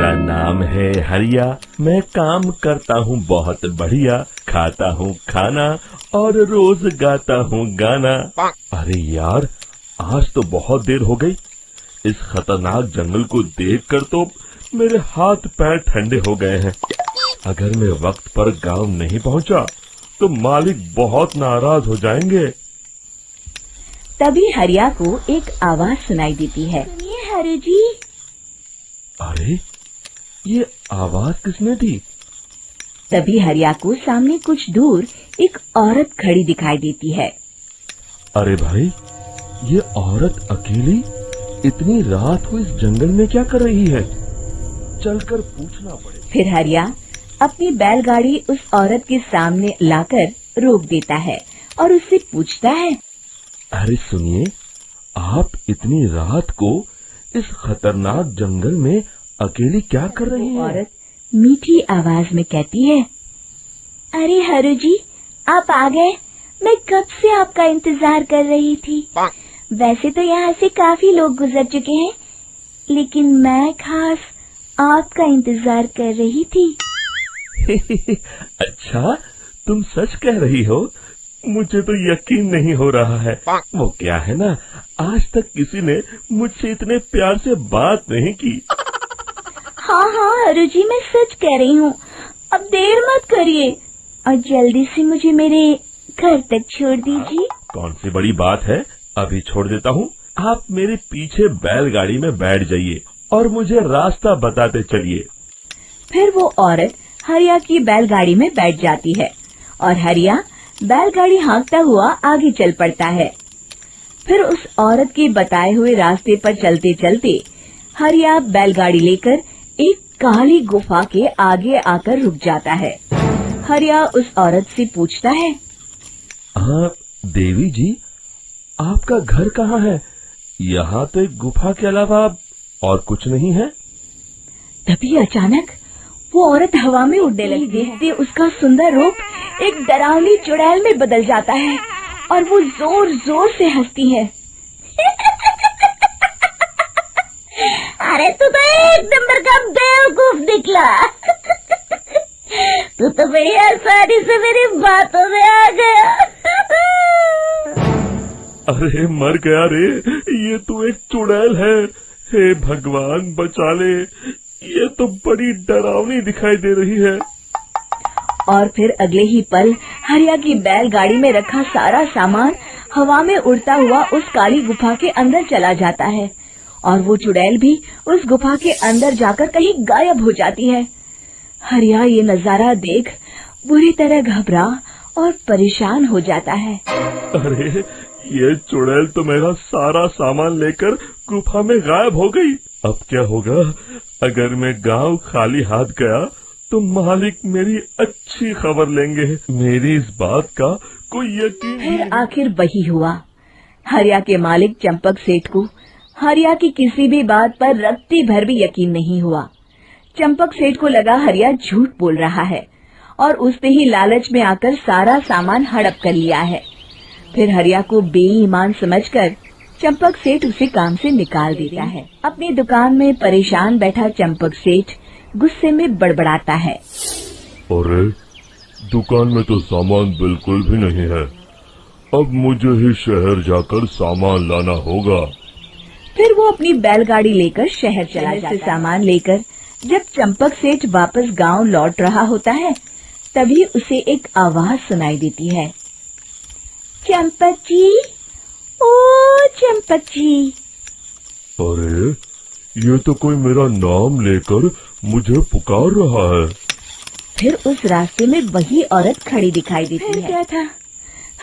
मेरा नाम है हरिया, मैं काम करता हूँ बहुत बढ़िया, खाता हूँ खाना और रोज गाता हूँ गाना। अरे यार, आज तो बहुत देर हो गई। इस खतरनाक जंगल को देखकर तो मेरे हाथ पैर ठंडे हो गए हैं। अगर मैं वक्त पर गांव नहीं पहुंचा तो मालिक बहुत नाराज हो जाएंगे। तभी हरिया को एक आवाज सुनाई देती है। सुनिए हरु जी। अरे, ये आवाज किसने दी? तभी हरिया को सामने कुछ दूर एक औरत खड़ी दिखाई देती है। अरे भाई, ये औरत अकेली इतनी रात को इस जंगल में क्या कर रही है? चलकर पूछना पड़ेगा। फिर हरिया अपनी बैलगाड़ी उस औरत के सामने लाकर रोक देता है और उससे पूछता है। अरे सुनिए, आप इतनी रात को इस खतरनाक जंगल में अकेली क्या कर रही हैं? औरत मीठी आवाज में कहती है, अरे हरु जी, आप आ गए। मैं कब से आपका इंतजार कर रही थी। वैसे तो यहाँ से काफी लोग गुजर चुके हैं, लेकिन मैं खास आपका इंतजार कर रही थी। अच्छा, तुम सच कह रही हो? मुझे तो यकीन नहीं हो रहा है। वो क्या है ना, आज तक किसी ने मुझसे इतने प्यार से बात नहीं की। हाँ हाँ हरु जी, मैं सच कह रही हूँ। अब देर मत करिए और जल्दी से मुझे मेरे घर तक छोड़ दीजिए। कौन सी बड़ी बात है, अभी छोड़ देता हूँ। आप मेरे पीछे बैलगाड़ी में बैठ जाइए और मुझे रास्ता बताते चलिए। फिर वो औरत हरिया की बैलगाड़ी में बैठ जाती है और हरिया बैलगाड़ी हाँकता हुआ आगे चल पड़ता है। फिर उस औरत के बताए हुए रास्ते पर चलते चलते हरिया बैलगाड़ी लेकर एक काली गुफा के आगे आकर रुक जाता है। हरिया उस औरत से पूछता है, हाँ देवी जी, आपका घर कहाँ है? यहाँ तो एक गुफा के अलावा और कुछ नहीं है। तभी अचानक वो औरत हवा में उड़ने लगती है। देखते उसका सुंदर रूप एक डरावनी चुड़ैल में बदल जाता है और वो जोर जोर से हंसती है। अरे तू तो एक नंबर का बेवकूफ निकला। तू तो बड़ी आसानी से मेरी बातों में आ गया। अरे मर गया रे, ये तो एक चुड़ैल है। हे भगवान बचा ले, ये तो बड़ी डरावनी दिखाई दे रही है। और फिर अगले ही पल हरिया की बैलगाड़ी में रखा सारा सामान हवा में उड़ता हुआ उस काली गुफा के अंदर चला जाता है और वो चुड़ैल भी उस गुफा के अंदर जाकर कहीं गायब हो जाती है। हरिया ये नजारा देख बुरी तरह घबरा और परेशान हो जाता है। अरे, ये चुड़ैल तो मेरा सारा सामान लेकर गुफा में गायब हो गई। अब क्या होगा? अगर मैं गांव खाली हाथ गया तो मालिक मेरी अच्छी खबर लेंगे। मेरी इस बात का कोई यकीन नहीं। फिर आखिर वही हुआ। हरिया के मालिक चंपक सेठ को हरिया की किसी भी बात पर रत्ती भर भी यकीन नहीं हुआ। चंपक सेठ को लगा हरिया झूठ बोल रहा है और उसने ही लालच में आकर सारा सामान हड़प कर लिया है। फिर हरिया को बेईमान समझकर चंपक सेठ उसे काम से निकाल देता है। अपनी दुकान में परेशान बैठा चंपक सेठ गुस्से में बड़बड़ाता है, अरे, दुकान में तो सामान बिल्कुल भी नहीं है। अब मुझे ही शहर जाकर सामान लाना होगा। फिर वो अपनी बैलगाड़ी लेकर शहर चला जाता है। सामान लेकर जब चंपक सेठ वापस गांव लौट रहा होता है, तभी उसे एक आवाज सुनाई देती है, चंपक जी, ओ चंपक जी। अरे, ये तो कोई मेरा नाम लेकर मुझे पुकार रहा है। फिर उस रास्ते में वही औरत खड़ी दिखाई देती है। क्या था?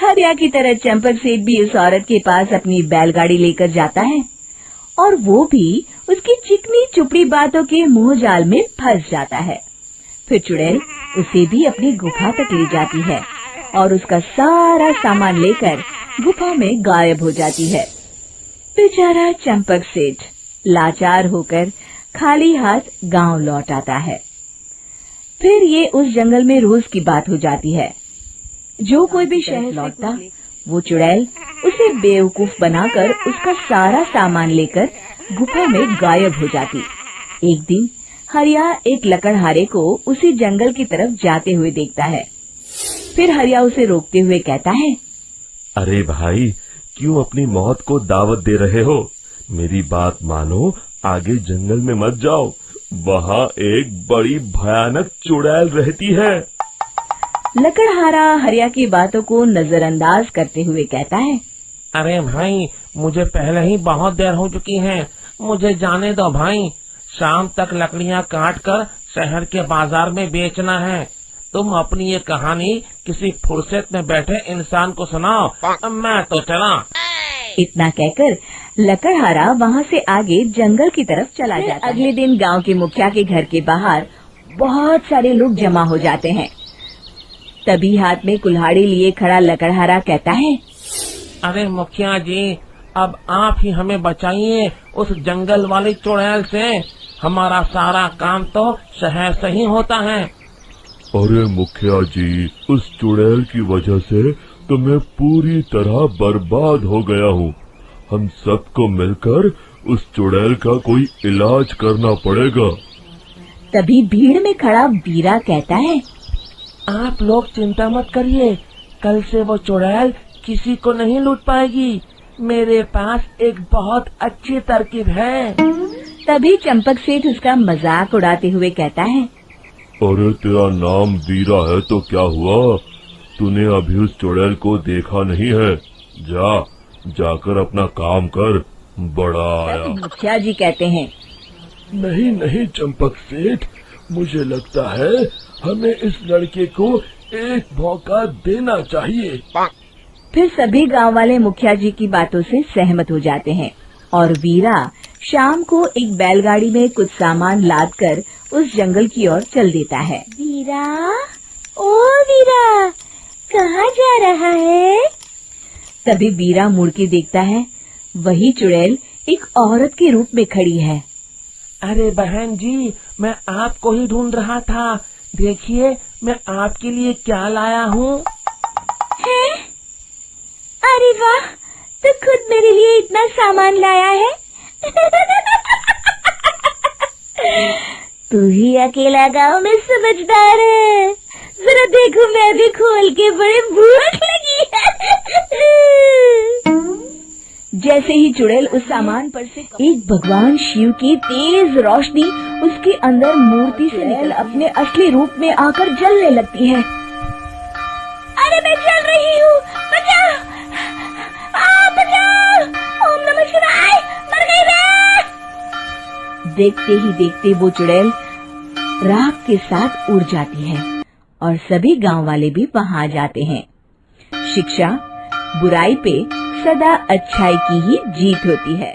हरिया की तरह चंपक सेठ भी उस औरत के पास अपनी बैलगाड़ी लेकर जाता है और वो भी उसकी चिकनी चुपड़ी बातों के मुंह जाल में फंस जाता है। फिर चुड़ैल उसे भी अपनी गुफा तक ले जाती है और उसका सारा सामान लेकर गुफा में गायब हो जाती है। बेचारा चंपक सेठ लाचार होकर खाली हाथ गांव लौट आता है। फिर ये उस जंगल में रोज की बात हो जाती है। जो कोई भी शहर लौटता, वो चुड़ैल उसे बेवकूफ बनाकर उसका सारा सामान लेकर गुफा में गायब हो जाती। एक दिन हरिया एक लकड़हारे को उसी जंगल की तरफ जाते हुए देखता है। फिर हरिया उसे रोकते हुए कहता है, अरे भाई, क्यों अपनी मौत को दावत दे रहे हो? मेरी बात मानो, आगे जंगल में मत जाओ, वहाँ एक बड़ी भयानक चुड़ैल रहती है। लकड़हारा हरिया की बातों को नजरअंदाज करते हुए कहता है, अरे भाई, मुझे पहले ही बहुत देर हो चुकी है, मुझे जाने दो भाई। शाम तक लकड़ियाँ काट कर शहर के बाजार में बेचना है। तुम अपनी ये कहानी किसी फुर्सत में बैठे इंसान को सुनाओ, मैं तो चला। इतना कहकर लकड़हारा वहाँ से आगे जंगल की तरफ चला जाता है। अगले दिन गांव के मुखिया के घर के बाहर बहुत सारे लोग जमा हो जाते हैं। तभी हाथ में कुल्हाड़ी लिए खड़ा लकड़हारा कहता है, अरे मुखिया जी, अब आप ही हमें बचाइए उस जंगल वाली चुड़ैल से। हमारा सारा काम तो शहर से ही होता है। अरे मुखिया जी, उस चुड़ैल की वजह से तो मैं पूरी तरह बर्बाद हो गया हूँ। हम सबको मिलकर उस चुड़ैल का कोई इलाज करना पड़ेगा। तभी भीड़ में खड़ा बीरा कहता है, आप लोग चिंता मत करिए, कल से वो चुड़ैल किसी को नहीं लूट पाएगी। मेरे पास एक बहुत अच्छी तरकीब है। तभी चंपक सेठ उसका मजाक उड़ाते हुए कहता है, अरे तेरा नाम वीरा है तो क्या हुआ? तूने अभी उस चुड़ैल को देखा नहीं है? जाकर अपना काम कर, बड़ा आया। मुखिया जी कहते हैं, नहीं नहीं चंपक सेठ, मुझे लगता है हमें इस लड़के को एक मौका देना चाहिए। फिर सभी गांव वाले मुखिया जी की बातों से सहमत हो जाते हैं और वीरा शाम को एक बैलगाड़ी में कुछ सामान लादकर उस जंगल की ओर चल देता है। वीरा, ओ वीरा, कहाँ जा रहा है? तभी वीरा मुड़ के देखता है, वही चुड़ैल एक औरत के रूप में खड़ी है। अरे बहन जी, मैं आपको ही ढूंढ रहा था। देखिए, मैं आपके लिए क्या लाया हूँ। अरे वाह, तो खुद मेरे लिए इतना सामान लाया है। तू ही अकेला गांव में समझदार है। जरा देखो, मैं भी खोल के, बड़े भूख लगी है। जैसे ही चुड़ैल उस सामान पर से एक भगवान शिव की तेज रोशनी उसके अंदर मूर्ति से निकल अपने असली रूप में आकर जलने लगती है। अरे मैं जल रही हूँ, बचाओ, बचाओ, ओम नमः शिवाय, मर गई मैं। देखते ही देखते वो चुड़ैल राख के साथ उड़ जाती है और सभी गांव वाले भी वहां आ जाते हैं। शिक्षा बुराई पे सदा अच्छाई की ही जीत होती है।